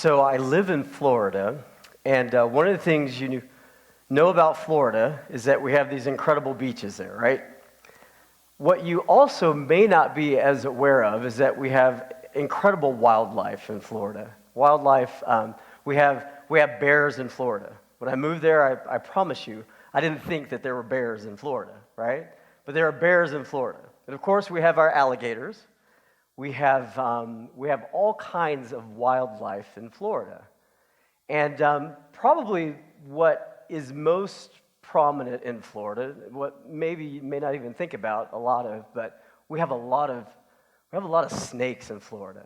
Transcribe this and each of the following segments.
So I live in Florida, and one of the things you know about Florida is that we have these incredible beaches there, right? What you also may not be as aware of is that we have incredible wildlife in Florida. Wildlife, we have bears in Florida. When I moved there, I promise you, I didn't think that there were bears in Florida, right? But there are bears in Florida. And of course, we have our alligators. We have all kinds of wildlife in Florida. And probably what is most prominent in Florida, what maybe you may not even think about a lot of, but we have a lot of snakes in Florida.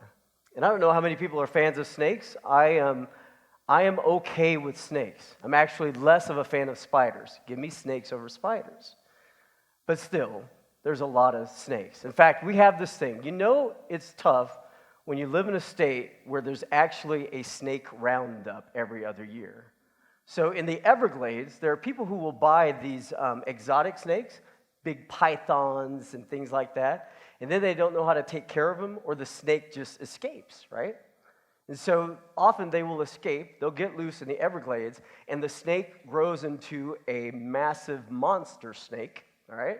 And I don't know how many people are fans of snakes. I am okay with snakes. I'm actually less of a fan of spiders. Give me snakes over spiders. But still, there's a lot of snakes. In fact, we have this thing. You know it's tough when you live in a state where there's actually a snake roundup every other year. So in the Everglades, there are people who will buy these exotic snakes, big pythons and things like that, and then they don't know how to take care of them, or the snake just escapes, right? And so often they will escape, they'll get loose in the Everglades, and the snake grows into a massive monster snake, all right?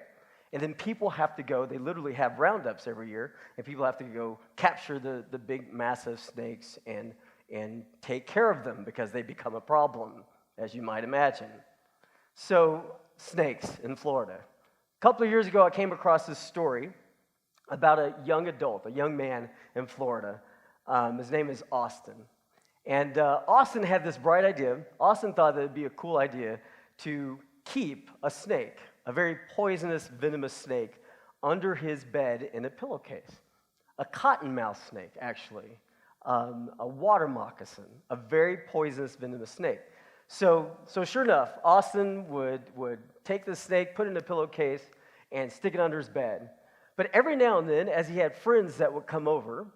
And then people have to go, they literally have roundups every year, and people have to go capture the big, massive snakes and take care of them because they become a problem, as you might imagine. So, snakes in Florida. A couple of years ago, I came across this story about a young adult, a young man in Florida. His name is Austin. And Austin had this bright idea. Austin thought that it would be a cool idea to keep a snake, a very poisonous, venomous snake, under his bed in a pillowcase. A cottonmouth snake, actually. A water moccasin, a very poisonous, venomous snake. So sure enough, Austin would take the snake, put it in a pillowcase, and stick it under his bed. But every now and then, as he had friends that would come over,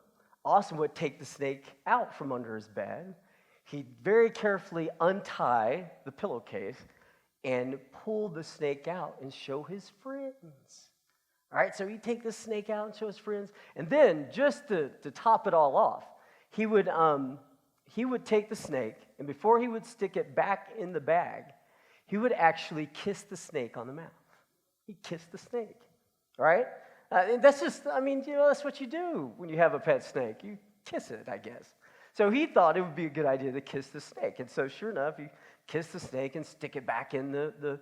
Austin would take the snake out from under his bed. He'd very carefully untie the pillowcase and pull the snake out and show his friends. All right, so he'd take the snake out and show his friends. And then, just to top it all off, he would take the snake, and before he would stick it back in the bag, he would actually kiss the snake on the mouth. He'd kiss the snake, all right? And that's just, that's what you do when you have a pet snake. You kiss it, I guess. So he thought it would be a good idea to kiss the snake. And so sure enough, he kissed the snake and stick it back in the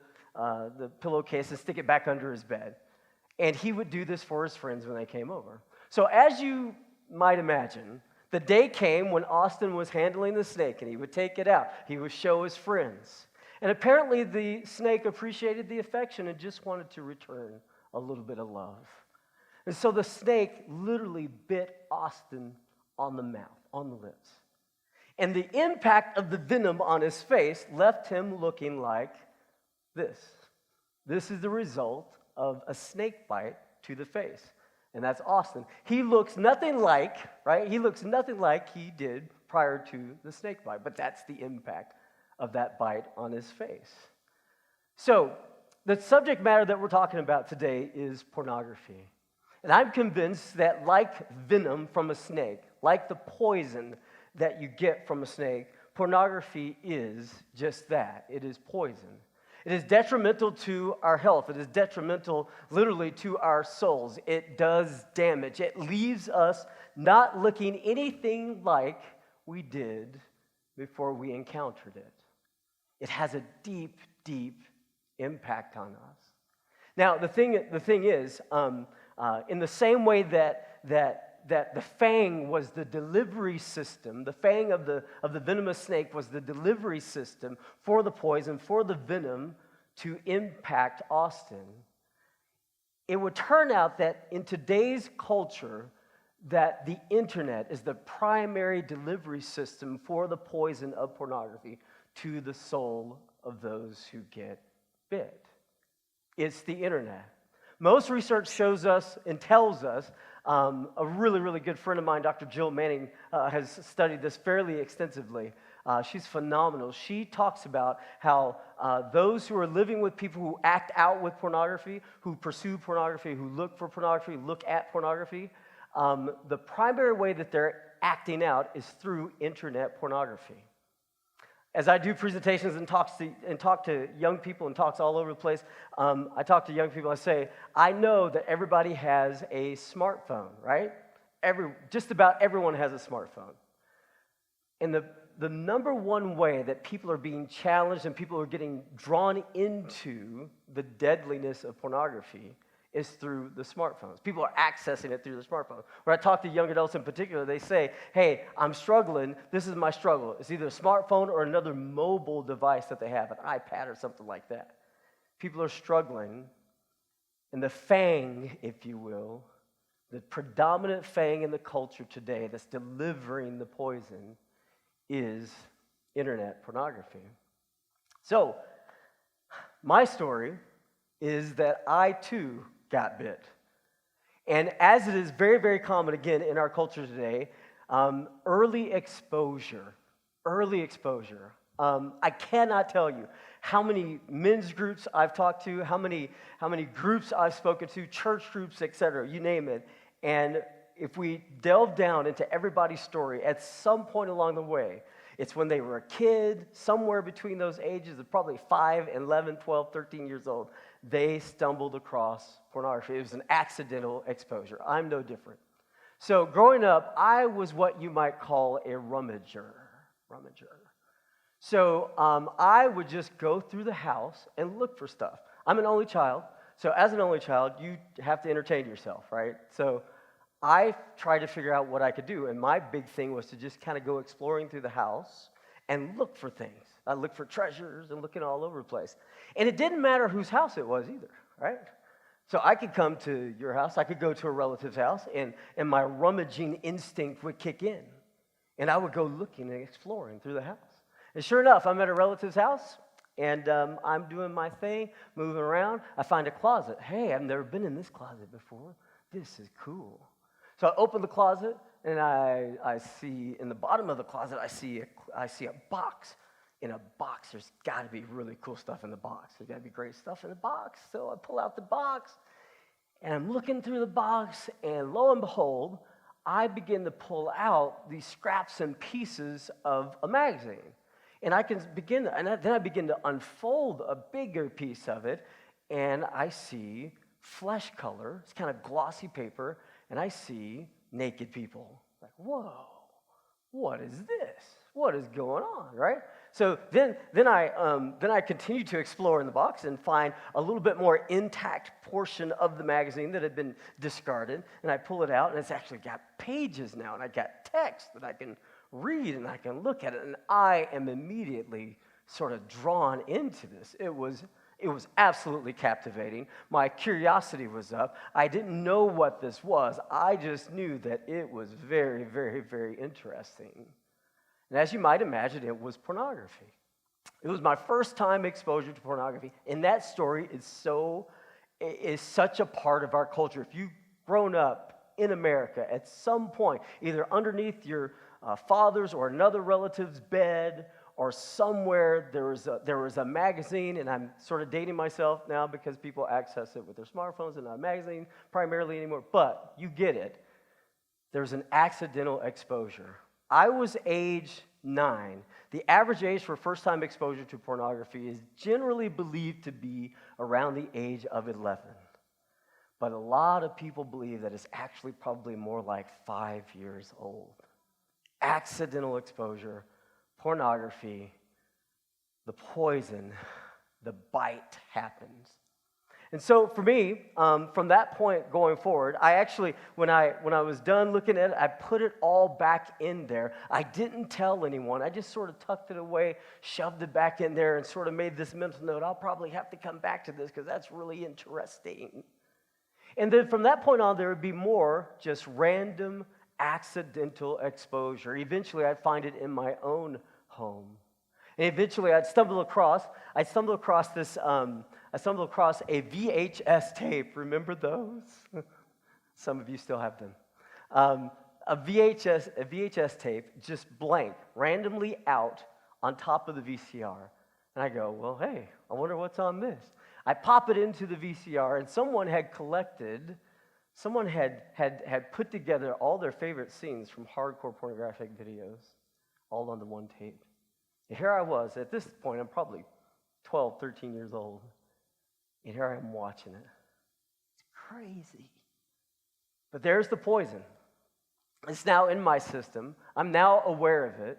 pillowcase and stick it back under his bed. And he would do this for his friends when they came over. So as you might imagine, the day came when Austin was handling the snake, and he would take it out. He would show his friends. And apparently the snake appreciated the affection and just wanted to return a little bit of love. And so the snake literally bit Austin on the mouth, on the lips. And the impact of the venom on his face left him looking like this. This is the result of a snake bite to the face. And that's Austin. He looks nothing like, right? He looks nothing like he did prior to the snake bite. But that's the impact of that bite on his face. So, the subject matter that we're talking about today is pornography. And I'm convinced that like venom from a snake, like the poison that you get from a snake, pornography is just that. It is poison. It is detrimental to our health. It is detrimental literally to our souls. It does damage. It leaves us not looking anything like we did before we encountered it. It has a deep, deep impact on us. Now, the thing is, in the same way that the fang was the delivery system, the fang of the venomous snake was the delivery system for the poison, for the venom to impact Austin, it would turn out that in today's culture, that the internet is the primary delivery system for the poison of pornography to the soul of those who get bit. It's the internet. Most research shows us and tells us, a really, really good friend of mine, Dr. Jill Manning, has studied this fairly extensively. She's phenomenal. She talks about how those who are living with people who act out with pornography, who pursue pornography, who look for pornography, look at pornography, the primary way that they're acting out is through internet pornography. As I do presentations and talk to young people and talks all over the place, I talk to young people, I say, I know that everybody has a smartphone, right? Just about everyone has a smartphone. And the number one way that people are being challenged and people are getting drawn into the deadliness of pornography is through the smartphones. People are accessing it through the smartphone. When I talk to young adults in particular, they say, hey, I'm struggling. This is my struggle. It's either a smartphone or another mobile device that they have, an iPad or something like that. People are struggling, and the fang, if you will, the predominant fang in the culture today that's delivering the poison is internet pornography. So, my story is that I too got bit. And as it is very, very common, again, in our culture today, early exposure. I cannot tell you how many men's groups I've talked to, how many groups I've spoken to, church groups, etc., you name it. And if we delve down into everybody's story, at some point along the way, it's when they were a kid, somewhere between those ages of probably 5, 11, 12, 13 years old, they stumbled across pornography. It was an accidental exposure. I'm no different. So growing up, I was what you might call a rummager. So I would just go through the house and look for stuff. I'm an only child, so as an only child, you have to entertain yourself, right? So I tried to figure out what I could do, and my big thing was to just kind of go exploring through the house and look for things. I looked for treasures and looking all over the place. And it didn't matter whose house it was either, right? So I could come to your house, I could go to a relative's house, and my rummaging instinct would kick in. And I would go looking and exploring through the house. And sure enough, I'm at a relative's house, and I'm doing my thing, moving around. I find a closet. Hey, I've never been in this closet before. This is cool. So I open the closet, and I see in the bottom of the closet, I see a box. In a box, there's got to be really cool stuff in the box. There's got to be great stuff in the box. So I pull out the box, and I'm looking through the box, and lo and behold, I begin to pull out these scraps and pieces of a magazine. And I begin to unfold a bigger piece of it, and I see flesh color. It's kind of glossy paper, and I see naked people. Like, whoa, what is this? What is going on, right? So then I continue to explore in the box and find a little bit more intact portion of the magazine that had been discarded, and I pull it out, and it's actually got pages now, and I got text that I can read, and I can look at it, and I am immediately sort of drawn into this. It was absolutely captivating. My curiosity was up. I didn't know what this was. I just knew that it was very, very, very interesting. And as you might imagine, it was pornography. It was my first time exposure to pornography, and that story is such a part of our culture. If you've grown up in America at some point, either underneath your father's or another relative's bed, or somewhere there was a magazine, and I'm sort of dating myself now because people access it with their smartphones and not a magazine primarily anymore, but you get it. There's an accidental exposure. I was age 9. The average age for first-time exposure to pornography is generally believed to be around the age of 11. But a lot of people believe that it's actually probably more like 5 years old. Accidental exposure, pornography, the poison, the bite happens. And so for me, from that point going forward, I actually, when I was done looking at it, I put it all back in there. I didn't tell anyone. I just sort of tucked it away, shoved it back in there, and sort of made this mental note, I'll probably have to come back to this because that's really interesting. And then from that point on, there would be more just random accidental exposure. Eventually, I'd find it in my own home. And eventually, I'd stumble across a VHS tape. Remember those? Some of you still have them. A VHS tape, just blank, randomly out on top of the VCR. And I go, well, hey, I wonder what's on this. I pop it into the VCR, and someone had collected someone had put together all their favorite scenes from hardcore pornographic videos all onto one tape. And here I was. At this point, I'm probably 12, 13 years old. And here I am watching it. It's crazy. But there's the poison. It's now in my system. I'm now aware of it.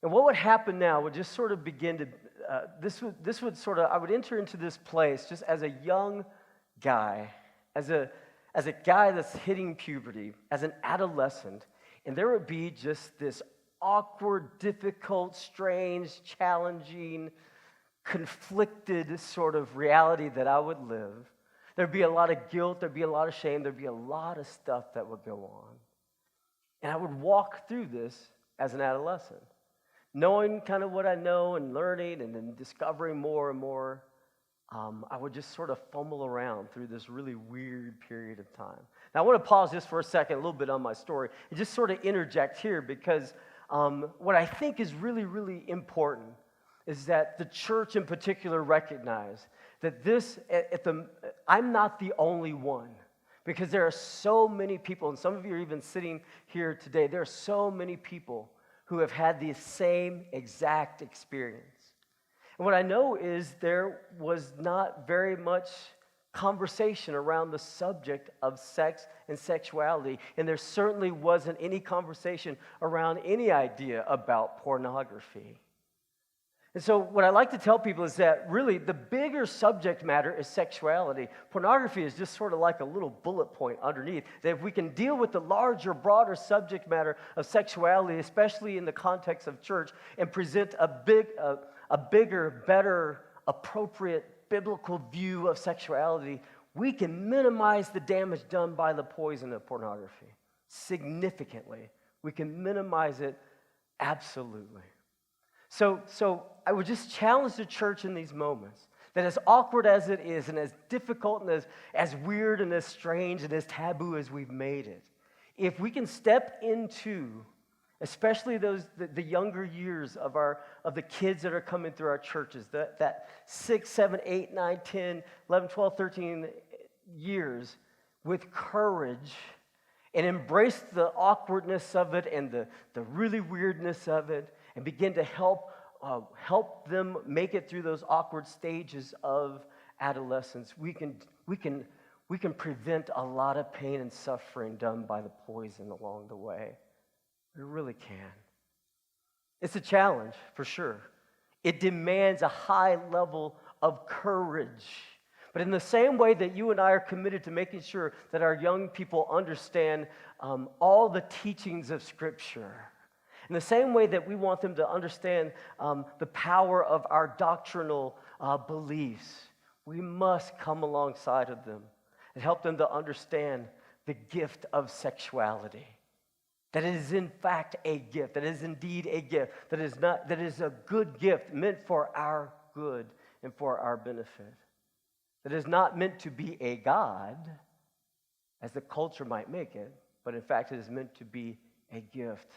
And what would happen now would just sort of begin to, this would sort of, I would enter into this place just as a young guy, as a guy that's hitting puberty, as an adolescent, and there would be just this awkward, difficult, strange, challenging, conflicted sort of reality that I would live. There'd be a lot of guilt, there'd be a lot of shame, there'd be a lot of stuff that would go on. And I would walk through this as an adolescent, knowing kind of what I know and learning and then discovering more and more. I would just sort of fumble around through this really weird period of time. Now, I want to pause just for a second, a little bit on my story, and just sort of interject here because what I think is really, really important is that the church in particular recognize that I'm not the only one. Because there are so many people, and some of you are even sitting here today, there are so many people who have had the same exact experience. And what I know is there was not very much conversation around the subject of sex and sexuality, and there certainly wasn't any conversation around any idea about pornography. And so what I like to tell people is that really the bigger subject matter is sexuality. Pornography is just sort of like a little bullet point underneath. That if we can deal with the larger, broader subject matter of sexuality, especially in the context of church, and present a bigger, better, appropriate biblical view of sexuality, we can minimize the damage done by the poison of pornography significantly. We can minimize it absolutely. So I would just challenge the church in these moments that as awkward as it is and as difficult and as weird and as strange and as taboo as we've made it, if we can step into, especially the younger years of the kids that are coming through our churches, that 6, 7, 8, 9, 10, 11, 12, 13 years, with courage and embrace the awkwardness of it and the really weirdness of it, and begin to help them make it through those awkward stages of adolescence, we can prevent a lot of pain and suffering done by the poison along the way. We really can. It's a challenge, for sure. It demands a high level of courage. But in the same way that you and I are committed to making sure that our young people understand all the teachings of Scripture, in the same way that we want them to understand the power of our doctrinal beliefs, we must come alongside of them and help them to understand the gift of sexuality. That it is in fact a gift, that it is indeed a gift, that is a good gift meant for our good and for our benefit. That is not meant to be a god, as the culture might make it, but in fact it is meant to be a gift.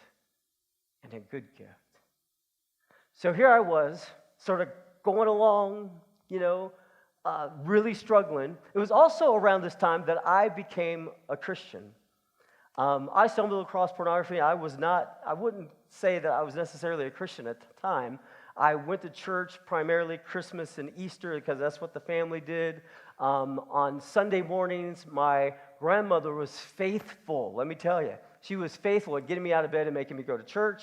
And a good gift. So here I was, sort of going along, really struggling. It was also around this time that I became a Christian. I stumbled across pornography. I wouldn't say that I was necessarily a Christian at the time. I went to church primarily Christmas and Easter because that's what the family did. On Sunday mornings, my grandmother was faithful, let me tell you. She was faithful at getting me out of bed and making me go to church,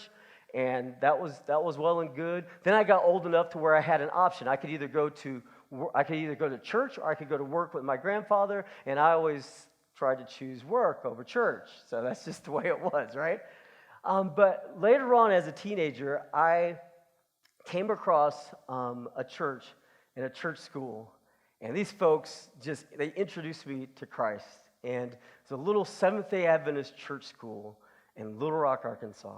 and that was well and good. Then I got old enough to where I had an option. I could either go to church or I could go to work with my grandfather, and I always tried to choose work over church. So that's just the way it was, right? But later on as a teenager, I came across a church in a church school, and these folks they introduced me to Christ. And it's a little Seventh-day Adventist church school in Little Rock, Arkansas.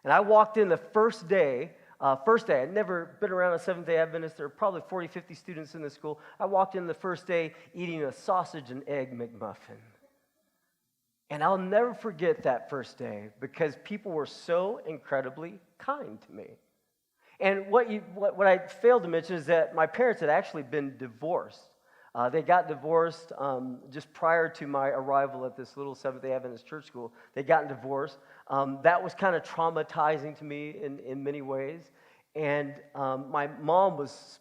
And I walked in the first day. I'd never been around a Seventh-day Adventist. There were probably 40, 50 students in the school. I walked in the first day eating a sausage and egg McMuffin. And I'll never forget that first day because people were so incredibly kind to me. And what I failed to mention is that my parents had actually been divorced They got divorced just prior to my arrival at this little Seventh-day Adventist church school. They got divorced. That was kind of traumatizing to me in many ways. And my mom was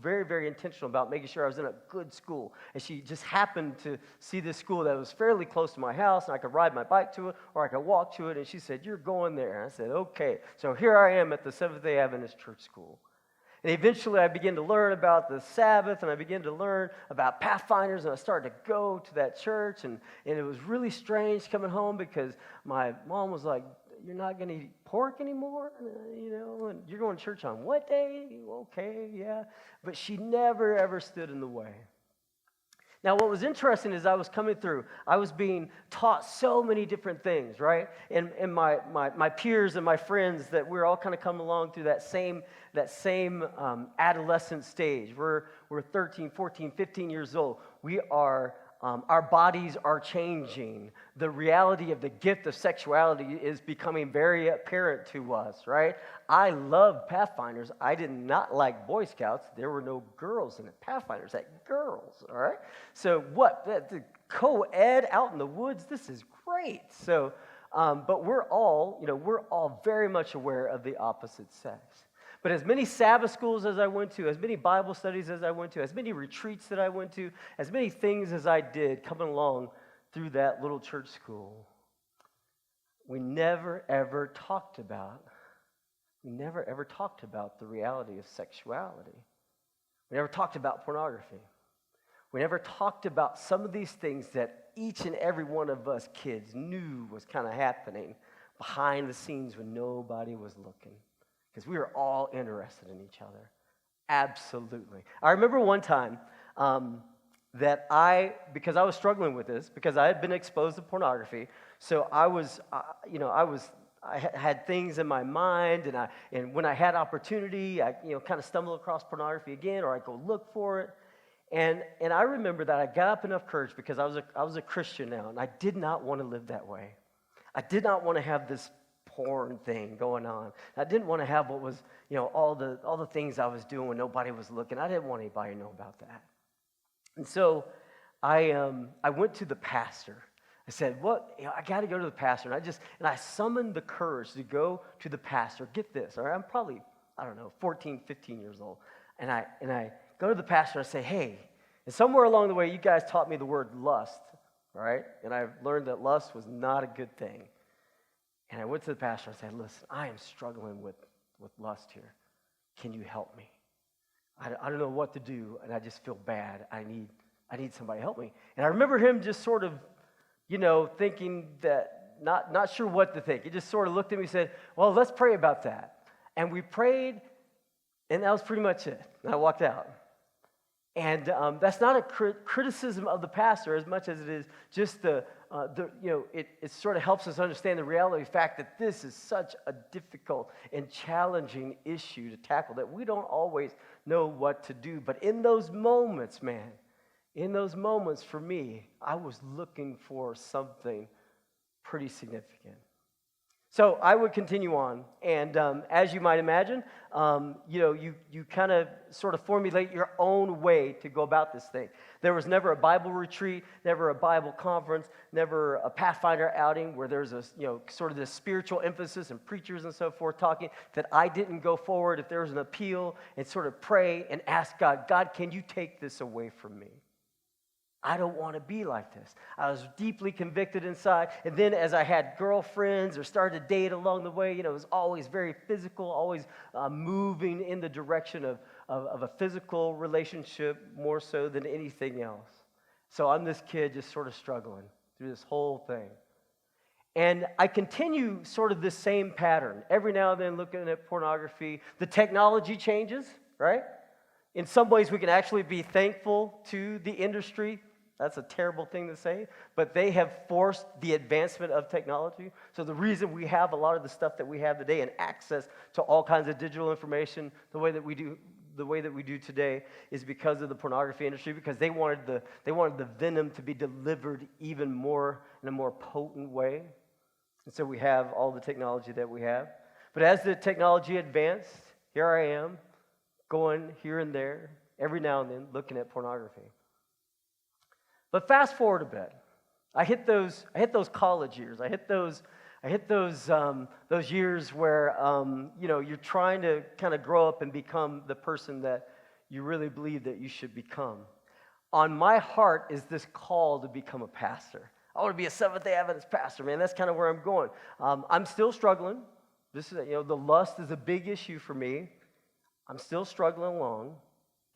very, very intentional about making sure I was in a good school. And she just happened to see this school that was fairly close to my house, and I could ride my bike to it, or I could walk to it. And she said, "You're going there." And I said, "Okay." So here I am at the Seventh-day Adventist church school. And eventually I began to learn about the Sabbath, and I began to learn about Pathfinders, and I started to go to that church. And it was really strange coming home because my mom was like, "You're not going to eat pork anymore? And you're going to church on what day?" "Okay, yeah." But she never, ever stood in the way. Now, what was interesting is I was coming through. I was being taught so many different things, right? And my peers and my friends, that we're all kind of coming along through that same adolescent stage. We're 13, 14, 15 years old. We are... our bodies are changing. The reality of the gift of sexuality is becoming very apparent to us, right? I love Pathfinders. I did not like Boy Scouts. There were no girls in it. Pathfinders had girls, all right? So what? The co-ed out in the woods, this is great. So, but we're all very much aware of the opposite sex. But as many Sabbath schools as I went to, as many Bible studies as I went to, as many retreats that I went to, as many things as I did coming along through that little church school, we never ever talked about the reality of sexuality. We never talked about pornography. We never talked about some of these things that each and every one of us kids knew was kind of happening behind the scenes when nobody was looking. Because we were all interested in each other. Absolutely. I remember one time because I was struggling with this, because I had been exposed to pornography, so I had things in my mind, and when I had opportunity, I kind of stumbled across pornography again, or I'd go look for it. And I remember that I got up enough courage, because I was a Christian now, and I did not want to live that way. I did not want to have this porn thing going on. I didn't want to have what was, all the things I was doing when nobody was looking. I didn't want anybody to know about that. And so I went to the pastor. I said, I got to go to the pastor. And I summoned the courage to go to the pastor. Get this, all right? I'm probably, 14, 15 years old. And I go to the pastor and I say, "Hey," and somewhere along the way, you guys taught me the word lust, all right? And I learned that lust was not a good thing. And I went to the pastor and said, "Listen, I am struggling with lust here. Can you help me? I don't know what to do, and I just feel bad. I need somebody to help me." And I remember him just sort of, thinking that, not sure what to think. He just sort of looked at me and said, "Well, let's pray about that." And we prayed, and that was pretty much it. And I walked out. And that's not a criticism of the pastor as much as it is just it sort of helps us understand the reality of the fact that this is such a difficult and challenging issue to tackle, that we don't always know what to do. But in those moments, for me, I was looking for something pretty significant. So I would continue on, and as you might imagine, you kind of sort of formulate your own way to go about this thing. There was never a Bible retreat, never a Bible conference, never a Pathfinder outing where there's a sort of this spiritual emphasis and preachers and so forth talking, that I didn't go forward if there was an appeal and sort of pray and ask God, "God, can you take this away from me? I don't want to be like this." I was deeply convicted inside. And then as I had girlfriends or started to date along the way, it was always very physical, always moving in the direction of a physical relationship more so than anything else. So I'm this kid just sort of struggling through this whole thing. And I continue sort of this same pattern. Every now and then looking at pornography. The technology changes, right? In some ways we can actually be thankful to the industry. That's a terrible thing to say, but they have forced the advancement of technology. So the reason we have a lot of the stuff that we have today and access to all kinds of digital information the way that we do today is because of the pornography industry, because they wanted the venom to be delivered even more in a more potent way. And so we have all the technology that we have. But as the technology advanced, here I am going here and there every now and then looking at pornography. But fast forward a bit. I hit those college years. I hit those years where you're trying to kind of grow up and become the person that you really believe that you should become. On my heart is this call to become a pastor. I want to be a Seventh-day Adventist pastor, man. That's kind of where I'm going. I'm still struggling. This is, the lust is a big issue for me. I'm still struggling along,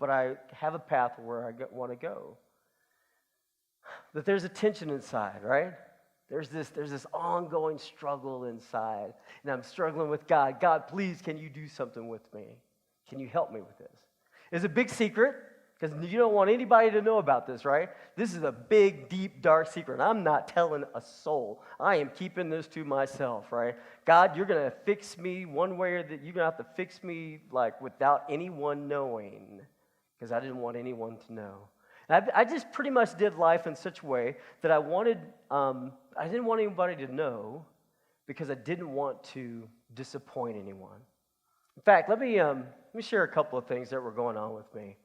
but I have a path where I want to go. But there's a tension inside, right? There's this ongoing struggle inside, and I'm struggling with God. God, please, can you do something with me? Can you help me with this? It's a big secret, because you don't want anybody to know about this, right? This is a big, deep, dark secret. I'm not telling a soul. I am keeping this to myself, right? God, you're going to fix me one way or that you're going to have to fix me like without anyone knowing, because I didn't want anyone to know. And I just pretty much did life in such a way that I didn't want anybody to know, because I didn't want to disappoint anyone. In fact, let me share a couple of things that were going on with me.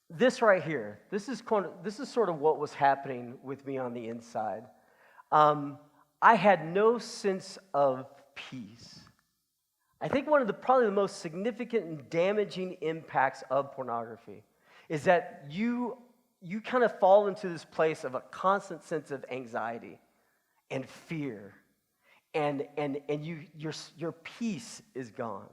This right here, this is sort of what was happening with me on the inside. I had no sense of peace. I think one of probably the most significant and damaging impacts of pornography is that you kind of fall into this place of a constant sense of anxiety and fear, and your peace is gone.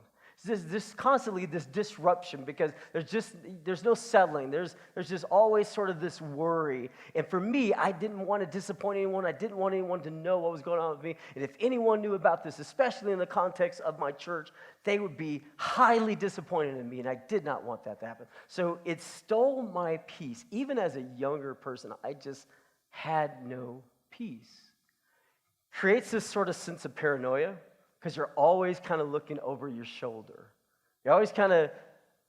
This constantly this disruption, because there's no settling. There's just always sort of this worry. And for me, I didn't want to disappoint anyone. I didn't want anyone to know what was going on with me. And if anyone knew about this, especially in the context of my church, they would be highly disappointed in me, and I did not want that to happen. So it stole my peace. Even as a younger person, I just had no peace. Creates this sort of sense of paranoia, because you're always kind of looking over your shoulder. You're always kind of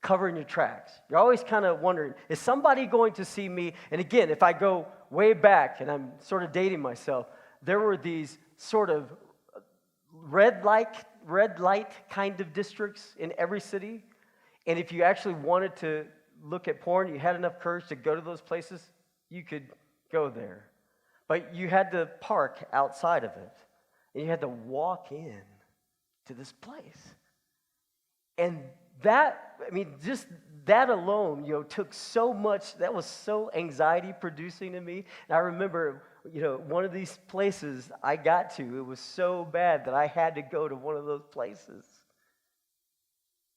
covering your tracks. You're always kind of wondering, is somebody going to see me? And again, if I go way back, and I'm sort of dating myself, there were these sort of red light kind of districts in every city. And if you actually wanted to look at porn, you had enough courage to go to those places, you could go there. But you had to park outside of it. And you had to walk in to this place. And just that alone, took so much, that was so anxiety producing to me. And I remember, one of these places I got to, it was so bad that I had to go to one of those places.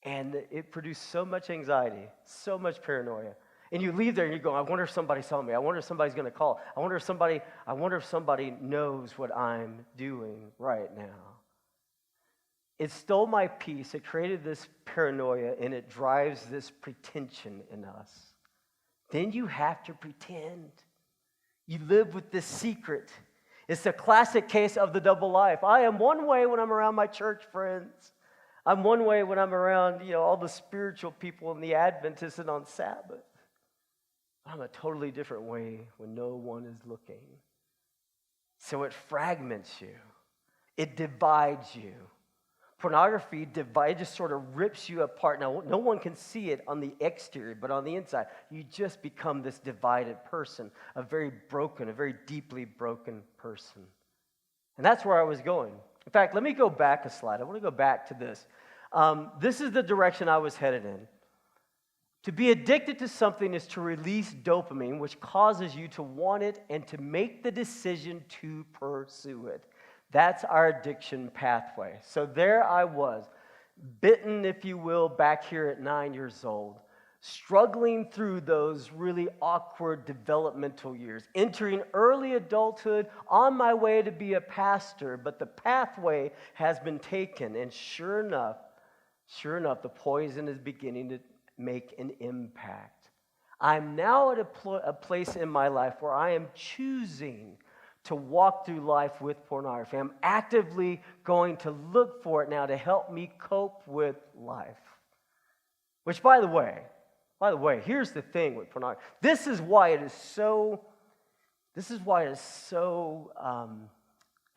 And it produced so much anxiety, so much paranoia. And you leave there and you go, I wonder if somebody saw me. I wonder if somebody's going to call. I wonder if somebody knows what I'm doing right now. It stole my peace. It created this paranoia, and it drives this pretension in us. Then you have to pretend. You live with this secret. It's the classic case of the double life. I am one way when I'm around my church friends. I'm one way when I'm around, all the spiritual people and the Adventists and on Sabbath. I'm a totally different way when no one is looking. So it fragments you. It divides you. Pornography just sort of rips you apart. Now, no one can see it on the exterior, but on the inside, you just become this divided person, a very deeply broken person. And that's where I was going. In fact, let me go back a slide. I want to go back to this. This is the direction I was headed in. To be addicted to something is to release dopamine, which causes you to want it and to make the decision to pursue it. That's our addiction pathway. So there I was, bitten, if you will, back here at 9 years old, struggling through those really awkward developmental years, entering early adulthood, on my way to be a pastor, but the pathway has been taken, and sure enough, the poison is beginning to make an impact. I'm now at a place in my life where I am choosing to walk through life with pornography. I'm actively going to look for it now to help me cope with life. Which, by the way, here's the thing with pornography. This is why it is so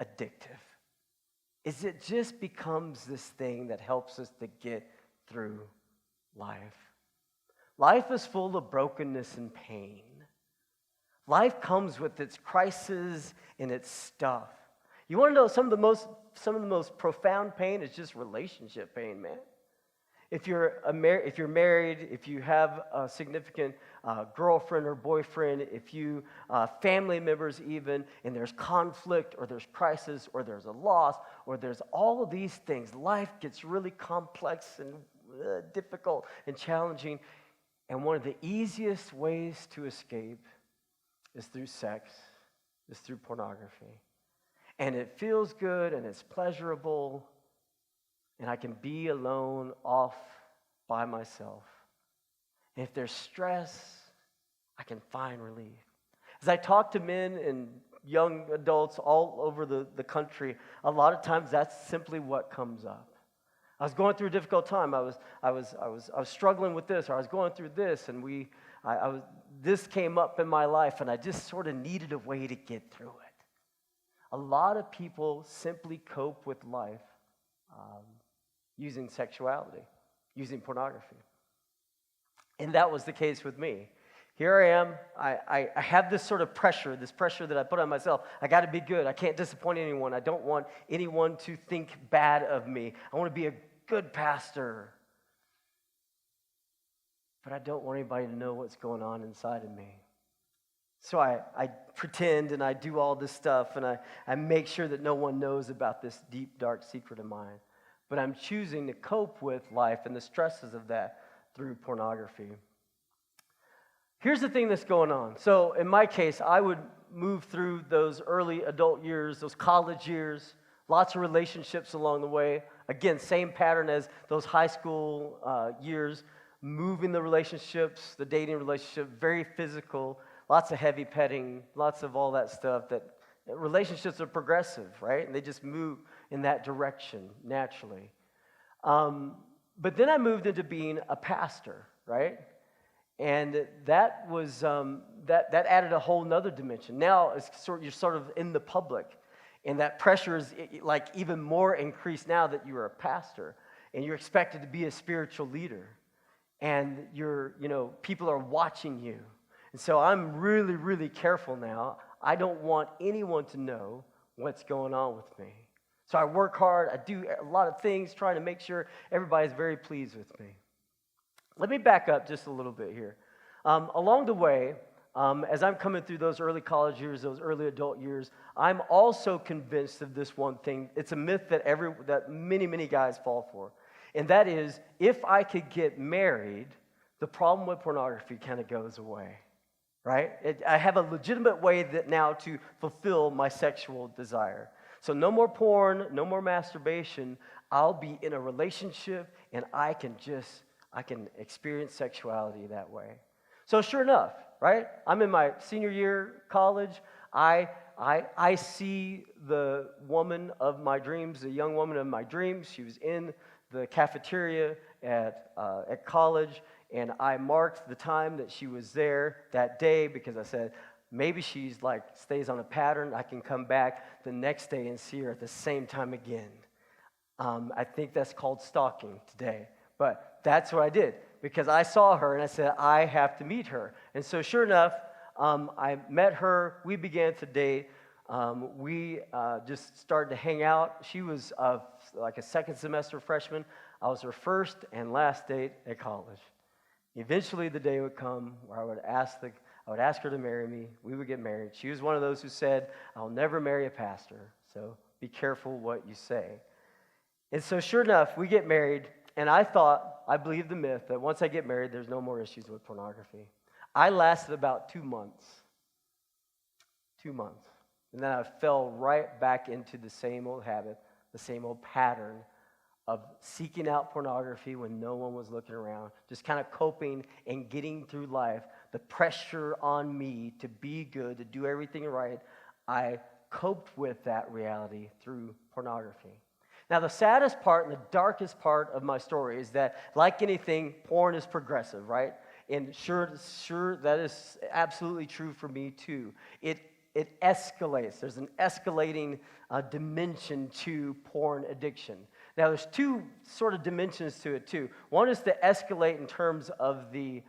addictive. Is it just becomes this thing that helps us to get through life. Life is full of brokenness and pain. Life comes with its crises and its stuff. You want to know some of the most profound pain is just relationship pain, man. If you're married, if you have a significant girlfriend or boyfriend, if you family members even, and there's conflict or there's crisis or there's a loss or there's all of these things, life gets really complex and difficult and challenging. And one of the easiest ways to escape is through sex, is through pornography. And it feels good and it's pleasurable. And I can be alone, off by myself. And if there's stress, I can find relief. As I talk to men and young adults all over the country, a lot of times that's simply what comes up. I was going through a difficult time. I was struggling with this, or I was going through this, and this came up in my life, and I just sort of needed a way to get through it. A lot of people simply cope with life using sexuality, using pornography. And that was the case with me. Here I am. I have this sort of pressure that I put on myself. I got to be good. I can't disappoint anyone. I don't want anyone to think bad of me. I want to be a good pastor. But I don't want anybody to know what's going on inside of me. So I pretend and I do all this stuff, and I make sure that no one knows about this deep, dark secret of mine. But I'm choosing to cope with life and the stresses of that through pornography. Here's the thing that's going on. So in my case, I would move through those early adult years, those college years, lots of relationships along the way. Again, same pattern as those high school years, moving the relationships, the dating relationship, very physical, lots of heavy petting, lots of all that stuff. That relationships are progressive, right? And they just move in that direction naturally. But then I moved into being a pastor, right? And that was that added a whole nother dimension. Now you're sort of in the public, and that pressure is like even more increased now that you are a pastor, and you're expected to be a spiritual leader, and people are watching you. And so I'm really, really careful now. I don't want anyone to know what's going on with me. So I work hard. I do a lot of things trying to make sure everybody's very pleased with me. Let me back up just a little bit here. Along the way, as I'm coming through those early college years, those early adult years, I'm also convinced of this one thing. It's a myth that many, many guys fall for. And that is, if I could get married, the problem with pornography kind of goes away. Right? I have a legitimate way that now to fulfill my sexual desire. So no more porn, no more masturbation. I'll be in a relationship, and I can experience sexuality that way. So sure enough, right? I'm in my senior year college. I see the woman of my dreams, the young woman of my dreams. She was in the cafeteria at college, and I marked the time that she was there that day because I said, maybe she's stays on a pattern. I can come back the next day and see her at the same time again. I think that's called stalking today. But that's what I did because I saw her and I said, I have to meet her. And so sure enough, I met her. We began to date. We just started to hang out. She was like a second semester freshman. I was her first and last date at college. Eventually the day would come where I would ask her to marry me. We would get married. She was one of those who said, I'll never marry a pastor, so be careful what you say. And so sure enough, we get married, and I believed the myth that once I get married, there's no more issues with pornography. I lasted about 2 months. 2 months. And then I fell right back into the same old habit, the same old pattern of seeking out pornography when no one was looking around, just kind of coping and getting through life. The pressure on me to be good, to do everything right, I coped with that reality through pornography. Now, the saddest part and the darkest part of my story is that, like anything, porn is progressive, right? And sure, that is absolutely true for me too. It escalates. There's an escalating dimension to porn addiction. Now, there's two sort of dimensions to it too. One is to escalate in terms of the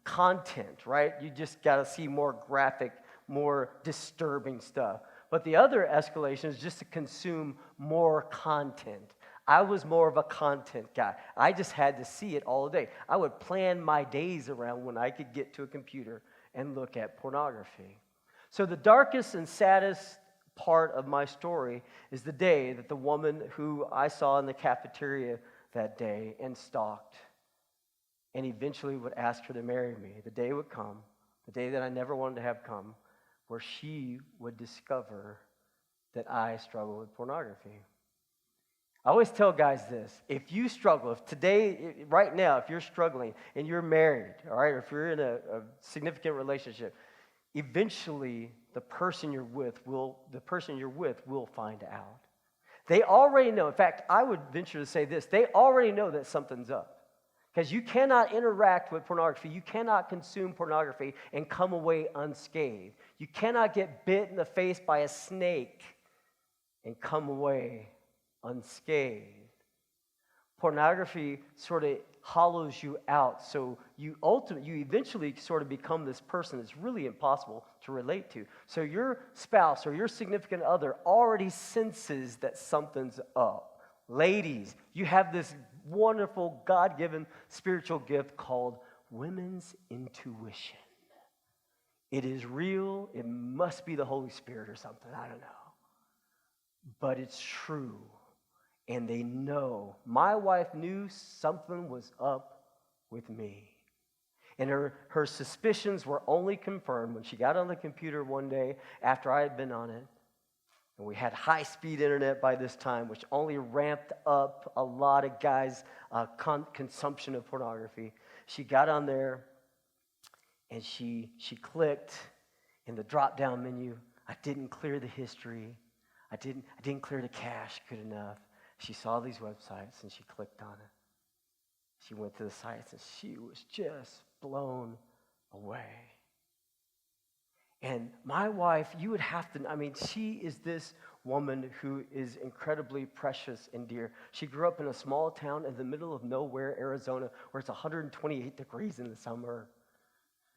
content, right? You just got to see more graphic, more disturbing stuff. But the other escalation is just to consume more content. I was more of a content guy. I just had to see it all day. I would plan my days around when I could get to a computer and look at pornography. So the darkest and saddest part of my story is the day that the woman who I saw in the cafeteria that day and stalked and eventually would ask her to marry me. The day would come, the day that I never wanted to have come, where she would discover that I struggle with pornography. I always tell guys this: if you struggle, if today, right now, if you're struggling and you're married, all right, or if you're in a significant relationship, eventually the person you're with will find out. They already know. In fact, I would venture to say this: they already know that something's up. Because you cannot interact with pornography, you cannot consume pornography and come away unscathed. You cannot get bit in the face by a snake and come away unscathed. Pornography sort of hollows you out, so you eventually sort of become this person that's really impossible to relate to. So your spouse or your significant other already senses that something's up. Ladies, you have this wonderful God-given spiritual gift called women's intuition. It is real. It must be the Holy Spirit or something. I don't know. But it's true. And they know. My wife knew something was up with me. And her suspicions were only confirmed when she got on the computer one day after I had been on it. And we had high-speed internet by this time, which only ramped up a lot of guys' consumption of pornography. She got on there, and she clicked in the drop-down menu. I didn't clear the history. I didn't clear the cache good enough. She saw these websites, and she clicked on it. She went to the sites, and she was just blown away. And my wife, you would have to, she is this woman who is incredibly precious and dear. She grew up in a small town in the middle of nowhere, Arizona, where it's 128 degrees in the summer.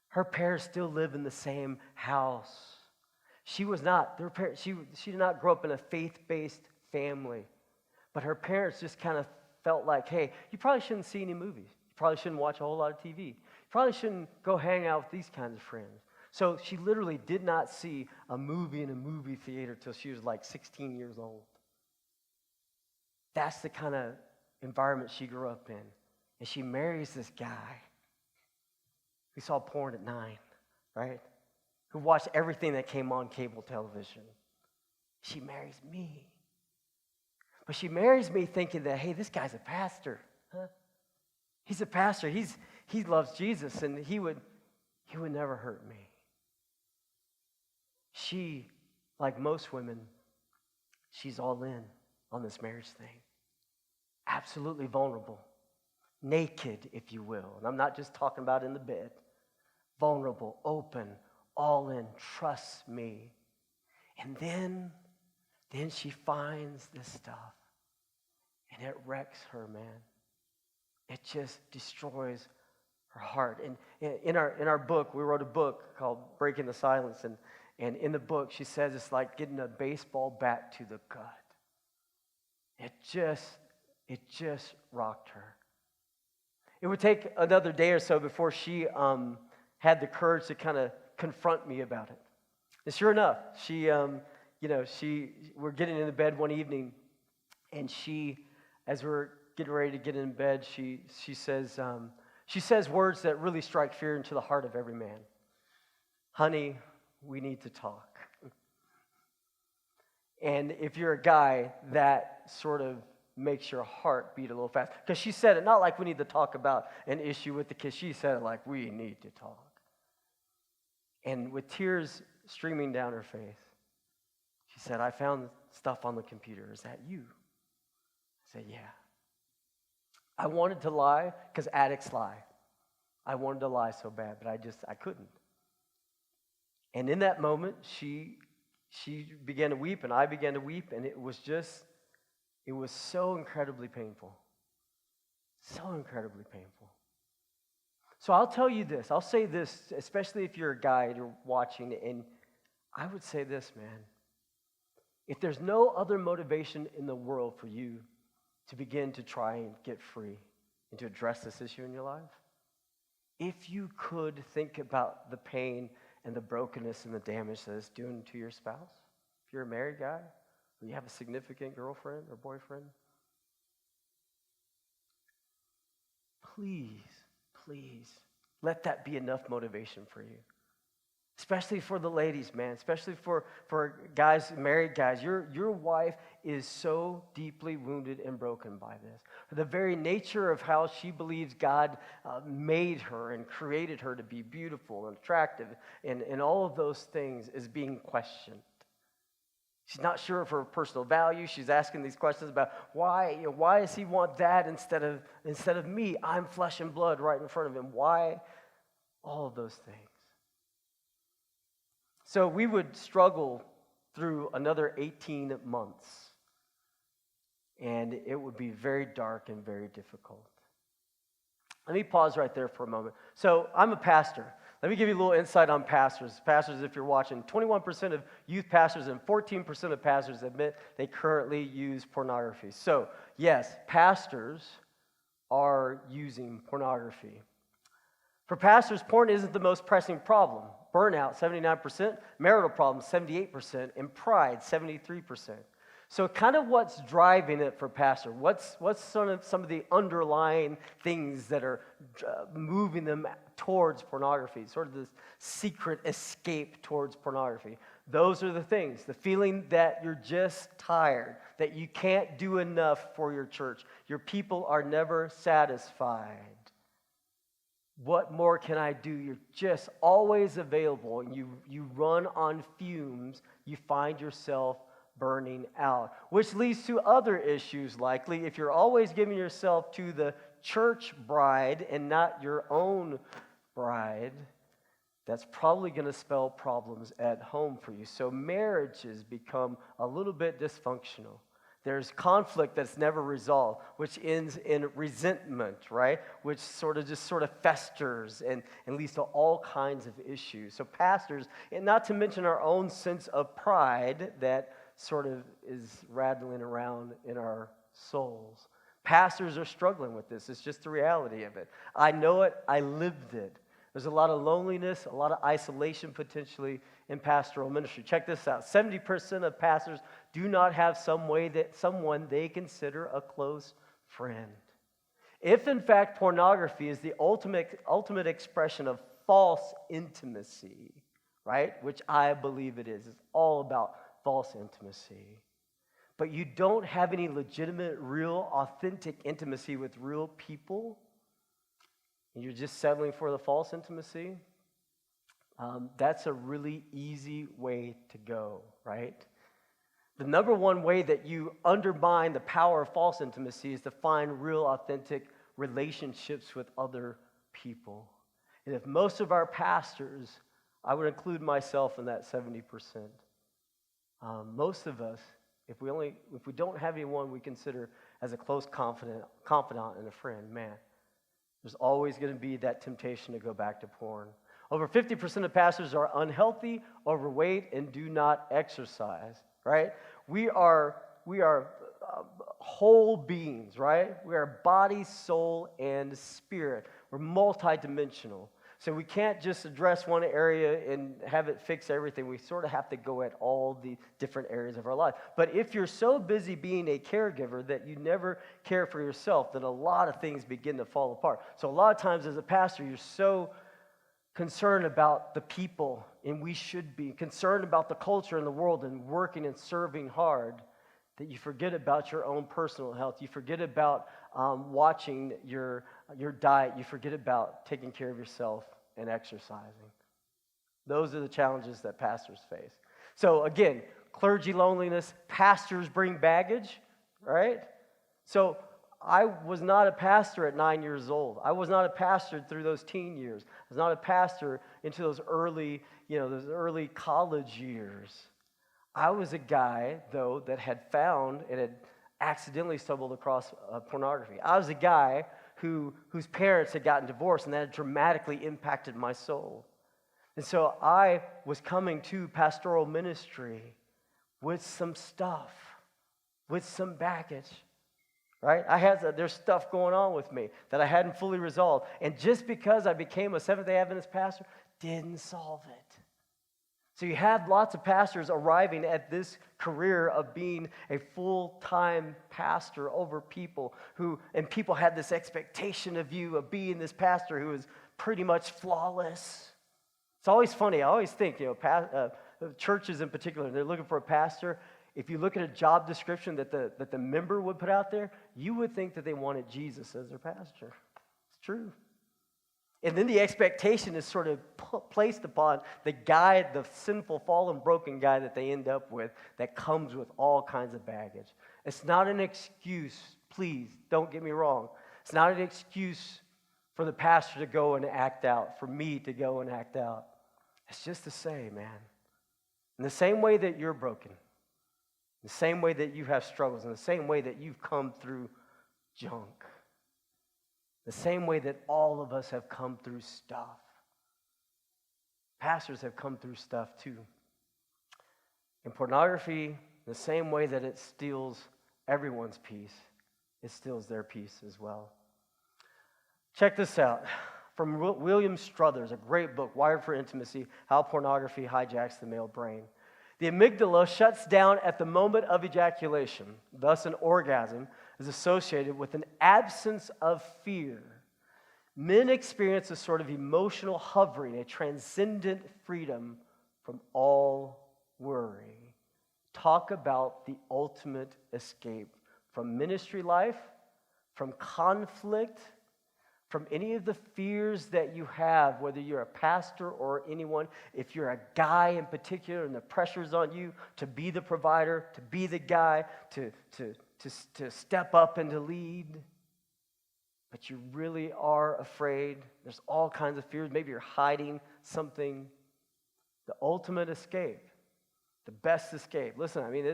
Her parents still live in the same house. She did not grow up in a faith-based family. But her parents just kind of felt like, hey, you probably shouldn't see any movies. You probably shouldn't watch a whole lot of TV. You probably shouldn't go hang out with these kinds of friends. So she literally did not see a movie in a movie theater till she was like 16 years old. That's the kind of environment she grew up in. And she marries this guy who saw porn at 9, right? Who watched everything that came on cable television. She marries me. But she marries me thinking that, hey, this guy's a pastor. Huh? He's a pastor. He loves Jesus, and he would never hurt me. She, like most women, she's all in on this marriage thing. Absolutely vulnerable. Naked, if you will. And I'm not just talking about in the bed. Vulnerable, open, all in, trust me. And then she finds this stuff. And it wrecks her, man. It just destroys her heart. And in our book, we wrote a book called Breaking the Silence. And in the book, she says it's like getting a baseball bat to the gut. It just rocked her. It would take another day or so before she had the courage to kind of confront me about it. And sure enough, we're getting into bed one evening, and as we're getting ready to get in bed, she says words that really strike fear into the heart of every man. Honey, we need to talk. And if you're a guy, that sort of makes your heart beat a little fast. Because she said it not like we need to talk about an issue with the kids. She said it like we need to talk. And with tears streaming down her face, she said, I found stuff on the computer. Is that you? I said, yeah. I wanted to lie because addicts lie. I wanted to lie so bad, but I couldn't. And in that moment, she began to weep, and I began to weep, and it was so incredibly painful. So incredibly painful. So I'll tell you this. I'll say this, especially if you're a guy and you're watching, and I would say this, man. If there's no other motivation in the world for you to begin to try and get free and to address this issue in your life, if you could think about the pain and the brokenness and the damage that it's doing to your spouse, if you're a married guy, or you have a significant girlfriend or boyfriend, please, let that be enough motivation for you. Especially for the ladies, man. Especially for guys, married guys. Your wife is so deeply wounded and broken by this. The very nature of how she believes God made her and created her to be beautiful and attractive and all of those things is being questioned. She's not sure of her personal value. She's asking these questions about why does he want that instead of me? I'm flesh and blood right in front of him. Why? All of those things. So we would struggle through another 18 months, and it would be very dark and very difficult. Let me pause right there for a moment. So I'm a pastor. Let me give you a little insight on pastors. Pastors, if you're watching, 21% of youth pastors and 14% of pastors admit they currently use pornography. So, yes, pastors are using pornography. For pastors, porn isn't the most pressing problem. Burnout, 79%, marital problems, 78%, and pride, 73%. So kind of what's driving it for pastor? What's some of the underlying things that are moving them towards pornography, sort of this secret escape towards pornography? Those are the things. The feeling that you're just tired, that you can't do enough for your church. Your people are never satisfied. What more can I do? You're just always available, and you run on fumes. You find yourself burning out, which leads to other issues likely. If you're always giving yourself to the church bride and not your own bride, that's probably going to spell problems at home for you. So marriages become a little bit dysfunctional. There's conflict that's never resolved, which ends in resentment, right? Which sort of festers and leads to all kinds of issues. So pastors, and not to mention our own sense of pride that sort of is rattling around in our souls. Pastors are struggling with this. It's just the reality of it. I know it. I lived it. There's a lot of loneliness, a lot of isolation potentially in pastoral ministry. Check this out. 70% of pastors do not have someone they consider a close friend. If, in fact, pornography is the ultimate expression of false intimacy, right, which I believe it is, it's all about false intimacy, but you don't have any legitimate, real, authentic intimacy with real people, and you're just settling for the false intimacy, that's a really easy way to go, right? The number one way that you undermine the power of false intimacy is to find real, authentic relationships with other people. And if most of our pastors, I would include myself in that 70%, most of us, if we don't have anyone we consider as a close confidant and a friend, man, there's always going to be that temptation to go back to porn. Over 50% of pastors are unhealthy, overweight, and do not exercise, right? We are whole beings, right? We are body, soul, and spirit. We're multidimensional. So we can't just address one area and have it fix everything. We sort of have to go at all the different areas of our life. But if you're so busy being a caregiver that you never care for yourself, then a lot of things begin to fall apart. So a lot of times as a pastor, you're so concerned about the people, and we should be concerned about the culture in the world and working and serving hard, that you forget about your own personal health. You forget about watching your diet. You forget about taking care of yourself and exercising. Those are the challenges that pastors face. So again, clergy loneliness, pastors bring baggage, right? So I was not a pastor at 9 years old. I was not a pastor through those teen years. I was not a pastor into those early college years. I was a guy, though, that had found and had accidentally stumbled across pornography. I was a guy whose parents had gotten divorced, and that had dramatically impacted my soul. And so I was coming to pastoral ministry with some stuff, with some baggage, right? There's stuff going on with me that I hadn't fully resolved. And just because I became a Seventh-day Adventist pastor didn't solve it. So you have lots of pastors arriving at this career of being a full-time pastor over people and people had this expectation of you of being this pastor who is pretty much flawless. It's always funny. I always think, churches in particular, they're looking for a pastor. If you look at a job description that the member would put out there, you would think that they wanted Jesus as their pastor. It's true. And then the expectation is sort of placed upon the guy, the sinful, fallen, broken guy that they end up with that comes with all kinds of baggage. It's not an excuse, please, don't get me wrong. It's not an excuse for the pastor to go and act out, for me to go and act out. It's just to say, man, in the same way that you're broken, in the same way that you have struggles, in the same way that you've come through junk, the same way that all of us have come through stuff. Pastors have come through stuff too. In pornography, the same way that it steals everyone's peace, it steals their peace as well. Check this out. From William Struthers, a great book, Wired for Intimacy, How Pornography Hijacks the Male Brain. The amygdala shuts down at the moment of ejaculation. Thus, an orgasm is associated with an absence of fear. Men experience a sort of emotional hovering, a transcendent freedom from all worry. Talk about the ultimate escape from ministry life, from conflict, from any of the fears that you have, whether you're a pastor or anyone, if you're a guy in particular and the pressure's on you to be the provider, to be the guy, to step up and to lead, but you really are afraid. There's all kinds of fears. Maybe you're hiding something. The ultimate escape, the best escape. Listen, I mean,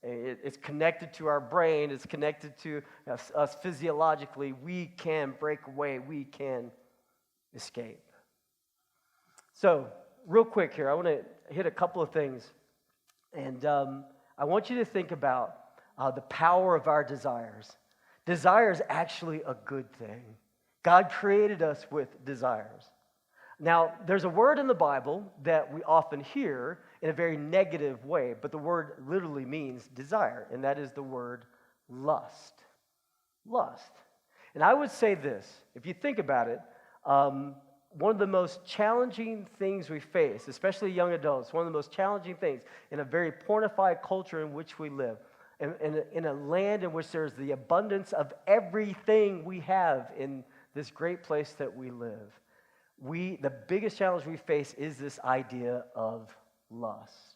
it's connected to our brain. It's connected to us physiologically. We can break away. We can escape. So, real quick here, I want to hit a couple of things. And I want you to think about the power of our desires. Desire is actually a good thing. God created us with desires. Now, there's a word in the Bible that we often hear in a very negative way, but the word literally means desire, and that is the word lust. Lust. And I would say this, if you think about it, one of the most challenging things we face, especially young adults, one of the most challenging things in a very pornified culture in which we live, in a land in which there's the abundance of everything we have in this great place that we live. The biggest challenge we face is this idea of lust.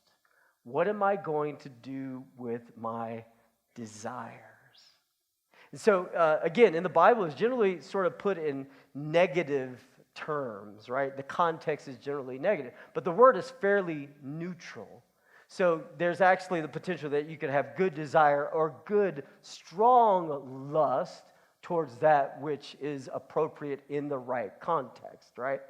What am I going to do with my desires? And so, again, in the Bible, it's generally sort of put in negative terms, right? The context is generally negative, but the word is fairly neutral. So there's actually the potential that you could have good desire or good, strong lust towards that which is appropriate in the right context, right?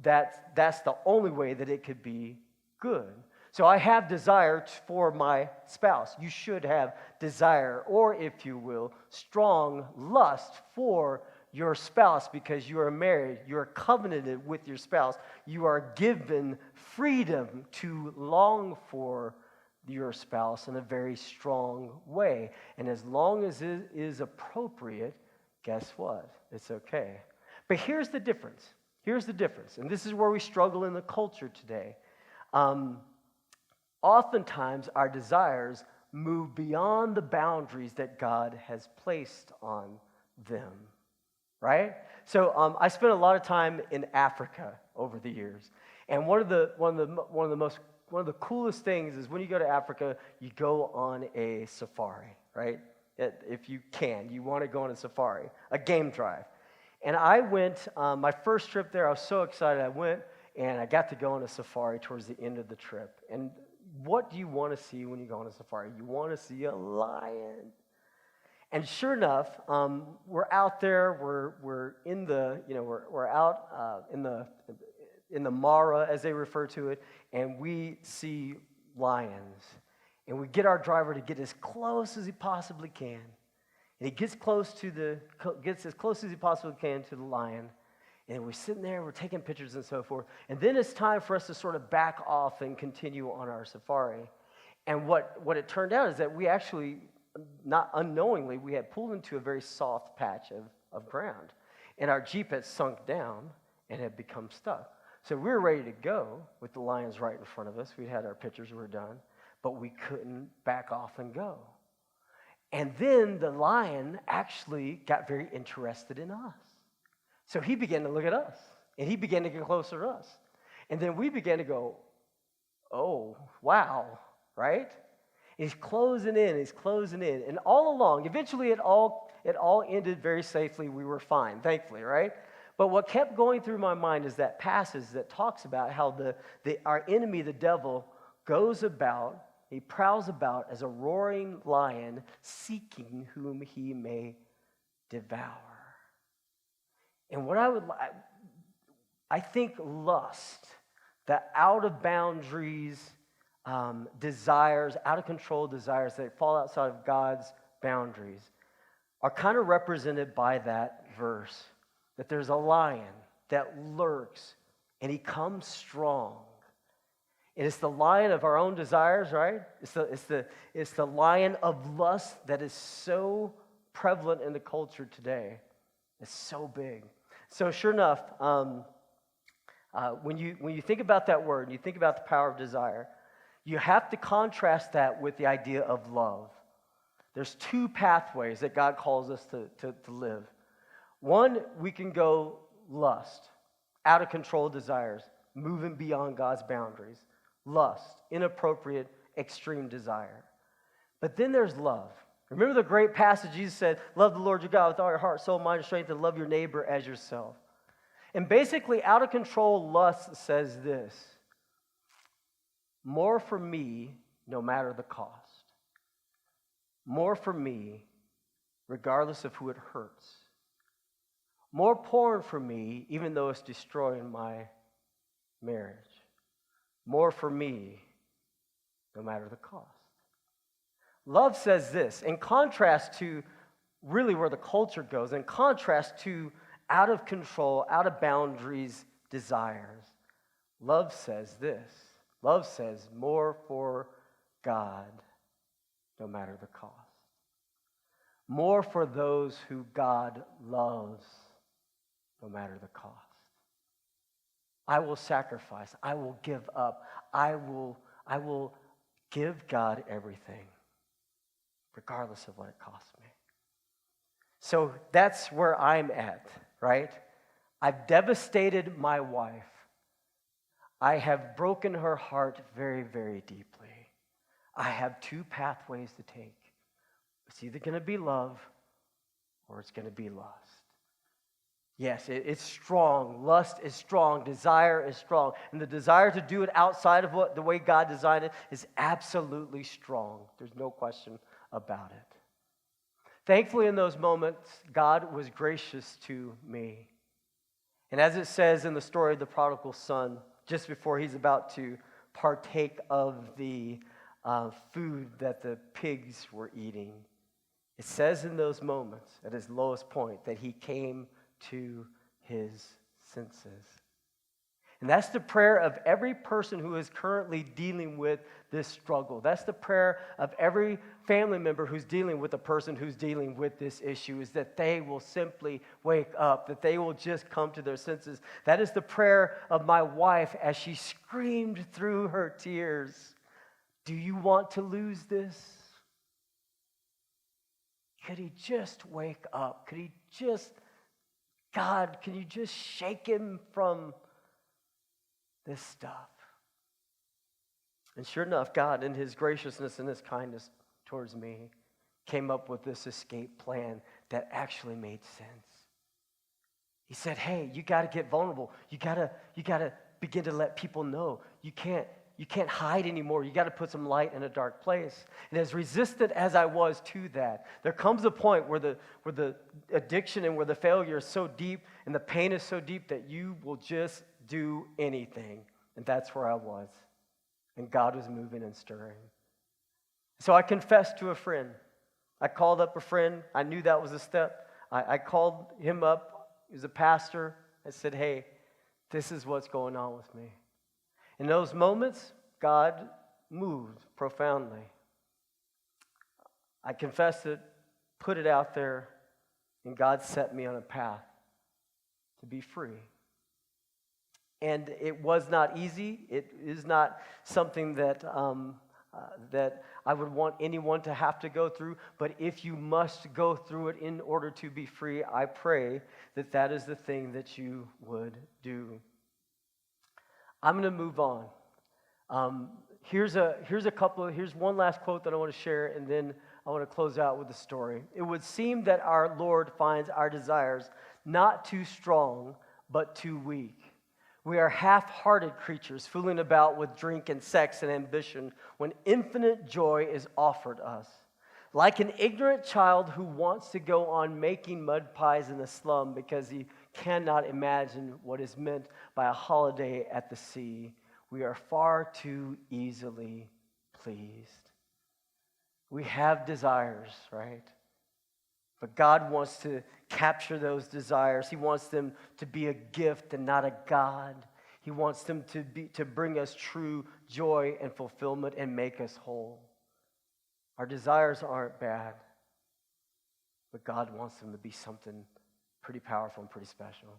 That's the only way that it could be good. So I have desire for my spouse. You should have desire, or if you will, strong lust for your spouse because you are married, you are covenanted with your spouse. You are given freedom to long for your spouse in a very strong way. And as long as it is appropriate, guess what? It's okay. But here's the difference. Here's the difference. And this is where we struggle in the culture today. Oftentimes, our desires move beyond the boundaries that God has placed on them. Right? So I spent a lot of time in Africa over the years. And one of the coolest things is when you go to Africa, you go on a safari, right? If you can, you want to go on a safari, a game drive. And I went, my first trip there, I was so excited. I went and I got to go on a safari towards the end of the trip. And what do you want to see when you go on a safari? You want to see a lion. And sure enough, we're out there. We're in the we're out in the Mara, as they refer to it, and we see lions. And we get our driver to get as close as he possibly can. And he gets as close as he possibly can to the lion. And we're sitting there, we're taking pictures and so forth. And then it's time for us to sort of back off and continue on our safari. And what it turned out is that we actually, not unknowingly, we had pulled into a very soft patch of ground. And our Jeep had sunk down and had become stuck. So we were ready to go with the lions right in front of us. We had our pictures, we were done. But we couldn't back off and go. And then the lion actually got very interested in us. So he began to look at us, and he began to get closer to us. And then we began to go, oh, wow, right? He's closing in. And all along, eventually it all ended very safely. We were fine, thankfully, right? But what kept going through my mind is that passage that talks about how our enemy, the devil, he prowls about as a roaring lion, seeking whom he may devour. And what I think lust, the out of boundaries desires, out of control desires that fall outside of God's boundaries, are kind of represented by that verse, that there's a lion that lurks and he comes strong. And it's the lion of our own desires, right? It's the lion of lust that is so prevalent in the culture today. It's so big. So sure enough, when you think about that word, and you think about the power of desire, you have to contrast that with the idea of love. There's two pathways that God calls us to live. One, we can go lust, out of control desires, moving beyond God's boundaries. Lust, inappropriate, extreme desire. But then there's love. Remember the great passage Jesus said, love the Lord your God with all your heart, soul, mind, and strength, and love your neighbor as yourself. And basically, out of control lust says this: more for me, no matter the cost. More for me, regardless of who it hurts. More porn for me, even though it's destroying my marriage. More for me, no matter the cost. Love says this, in contrast to really where the culture goes, in contrast to out of control, out of boundaries desires. Love says this. Love says more for God, no matter the cost. More for those who God loves, no matter the cost. I will sacrifice. I will give up. I will give God everything, regardless of what it costs me. So that's where I'm at, right? I've devastated my wife. I have broken her heart very, very deeply. I have two pathways to take. It's either going to be love or it's going to be lust. Yes, it's strong. Lust is strong. Desire is strong. And the desire to do it outside of the way God designed it is absolutely strong. There's no question about it. Thankfully, in those moments, God was gracious to me. And as it says in the story of the prodigal son, just before he's about to partake of the food that the pigs were eating, it says in those moments, at his lowest point, that he came to his senses. And that's the prayer of every person who is currently dealing with this struggle. That's the prayer of every family member who's dealing with a person who's dealing with this issue, is that they will simply wake up, that they will just come to their senses. That is the prayer of my wife as she screamed through her tears. Do you want to lose this? Could he just wake up? Could he just, God, can you just shake him from this stuff? And sure enough, God, in his graciousness and his kindness towards me, came up with this escape plan that actually made sense. He said, hey, you got to get vulnerable. You got to begin to let people know. You can't hide anymore. You got to put some light in a dark place. And as resistant as I was to that, there comes a point where the addiction and where the failure is so deep and the pain is so deep that you will just do anything. And that's where I was. And God was moving and stirring. So I confessed to a friend. I called up a friend. I knew that was a step. I called him up. He was a pastor. I said, hey, this is what's going on with me. In those moments, God moved profoundly. I confessed it, put it out there, and God set me on a path to be free. And it was not easy. It is not something that that I would want anyone to have to go through. But if you must go through it in order to be free, I pray that that is the thing that you would do. I'm going to move on. Here's one last quote that I want to share, and then I want to close out with a story. It would seem that our Lord finds our desires not too strong, but too weak. We are half-hearted creatures fooling about with drink and sex and ambition when infinite joy is offered us. Like an ignorant child who wants to go on making mud pies in the slum because he cannot imagine what is meant by a holiday at the sea, we are far too easily pleased. We have desires, right? But God wants to capture those desires. He wants them to be a gift and not a God. He wants them to bring us true joy and fulfillment and make us whole. Our desires aren't bad, but God wants them to be something pretty powerful and pretty special.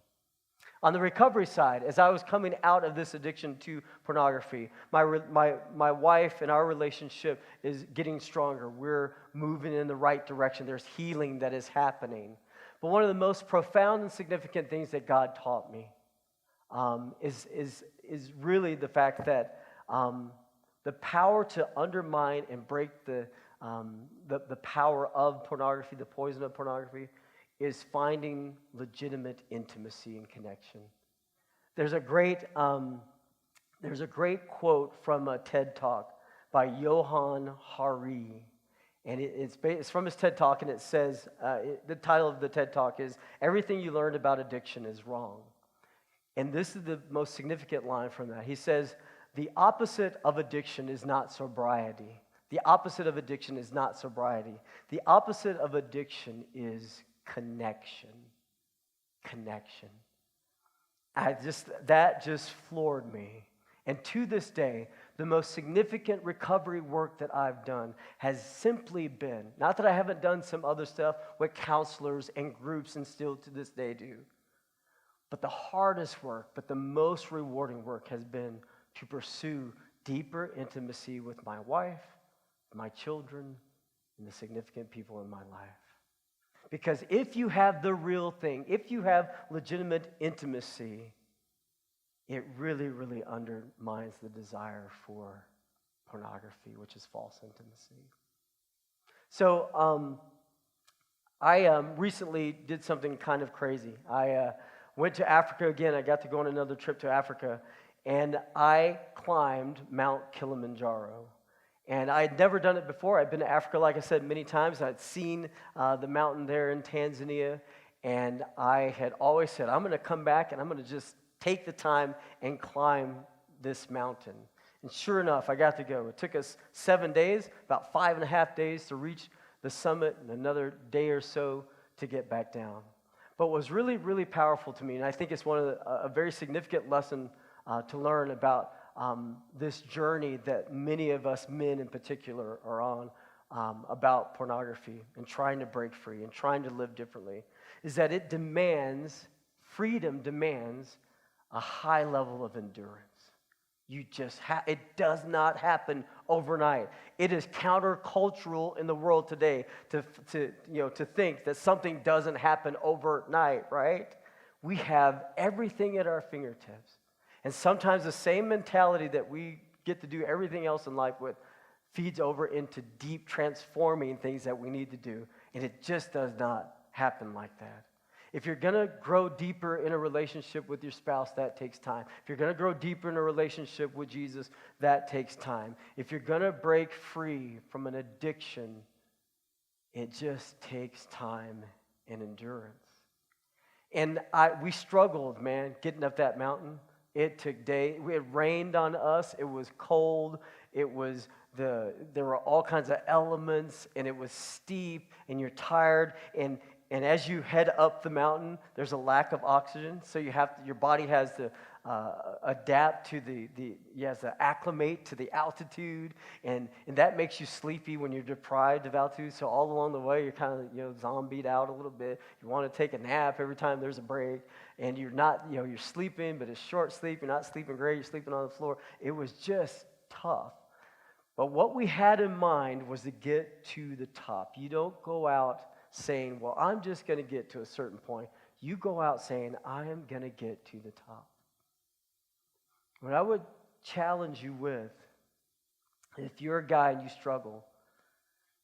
On the recovery side, as I was coming out of this addiction to pornography, my wife and our relationship is getting stronger. We're moving in the right direction. There's healing that is happening. But one of the most profound and significant things that God taught me is really the fact that the power to undermine and break the power of pornography, the poison of pornography, is finding legitimate intimacy and connection. There's a great quote from a TED Talk by Johann Hari, and it's from his TED Talk, and it says, the title of the TED Talk is, "Everything you learned about addiction is wrong." And this is the most significant line from that. He says, the opposite of addiction is not sobriety. The opposite of addiction is not sobriety. The opposite of addiction is connection. Connection. That just floored me. And to this day, the most significant recovery work that I've done has simply been, not that I haven't done some other stuff with counselors and groups and still to this day do, but the hardest work, but the most rewarding work has been to pursue deeper intimacy with my wife, my children, and the significant people in my life. Because if you have the real thing, if you have legitimate intimacy, it really, really undermines the desire for pornography, which is false intimacy. So I recently did something kind of crazy. I went to Africa again. I got to go on another trip to Africa, and I climbed Mount Kilimanjaro. And I had never done it before. I'd been to Africa, like I said, many times. I'd seen the mountain there in Tanzania, and I had always said, I'm going to come back and I'm going to just take the time and climb this mountain. And sure enough, I got to go. It took us 7 days, about 5.5 days to reach the summit, and another day or so to get back down. But what was really, really powerful to me, and I think it's one of a very significant lesson to learn about this journey that many of us men in particular are on about pornography and trying to break free and trying to live differently, is that freedom demands a high level of endurance. It does not happen overnight. It is countercultural in the world today to think that something doesn't happen overnight, right? We have everything at our fingertips. And sometimes the same mentality that we get to do everything else in life with feeds over into deep transforming things that we need to do. And it just does not happen like that. If you're going to grow deeper in a relationship with your spouse, that takes time. If you're going to grow deeper in a relationship with Jesus, that takes time. If you're going to break free from an addiction, it just takes time and endurance. And we struggled, man, getting up that mountain. It took days. It rained on us. It was cold. There were all kinds of elements, and it was steep, and you're tired. And as you head up the mountain, there's a lack of oxygen, so your body has to adapt to you have to acclimate to the altitude, and that makes you sleepy when you're deprived of altitude. So all along the way, you're kind of zombied out a little bit. You want to take a nap every time there's a break, and you're not you're sleeping, but it's short sleep. You're not sleeping great. You're sleeping on the floor. It was just tough. But what we had in mind was to get to the top. You don't go out saying, well, I'm just going to get to a certain point. You go out saying, I am going to get to the top. What I would challenge you with, if you're a guy and you struggle,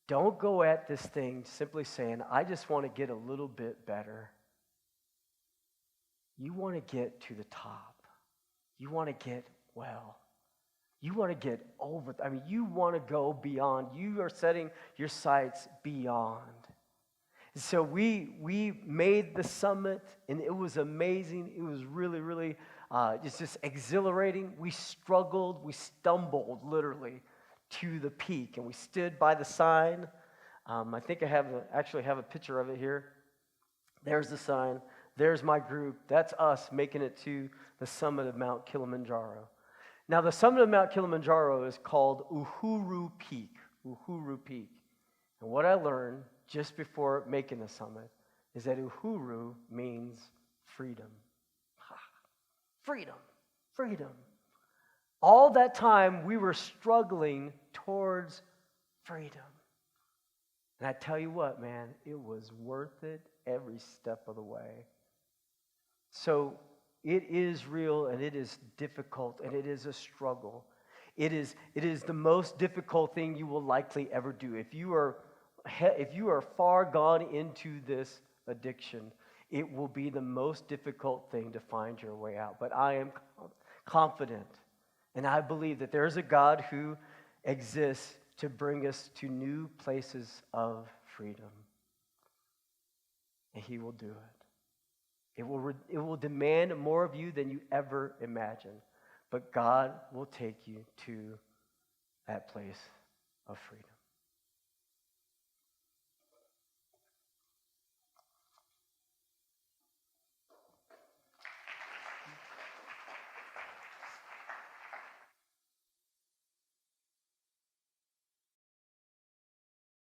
don't go at this thing simply saying, I just want to get a little bit better. You want to get to the top. You want to get well. You want to get over. You want to go beyond. You are setting your sights beyond. So we made the summit, and it was amazing. It was really, really just exhilarating. We struggled. We stumbled, literally, to the peak, and we stood by the sign. I think I actually have a picture of it here. There's the sign. There's my group. That's us making it to the summit of Mount Kilimanjaro. Now, the summit of Mount Kilimanjaro is called Uhuru Peak. Uhuru Peak. And what I learned just before making the summit is that Uhuru means freedom. Freedom. Freedom. All that time we were struggling towards freedom. And I tell you what, man, it was worth it every step of the way. So it is real, and it is difficult, and it is a struggle. It is the most difficult thing you will likely ever do. If you are far gone into this addiction, it will be the most difficult thing to find your way out. But I am confident, and I believe that there's a God who exists to bring us to new places of freedom. And He will do it. It will demand more of you than you ever imagined. But God will take you to that place of freedom.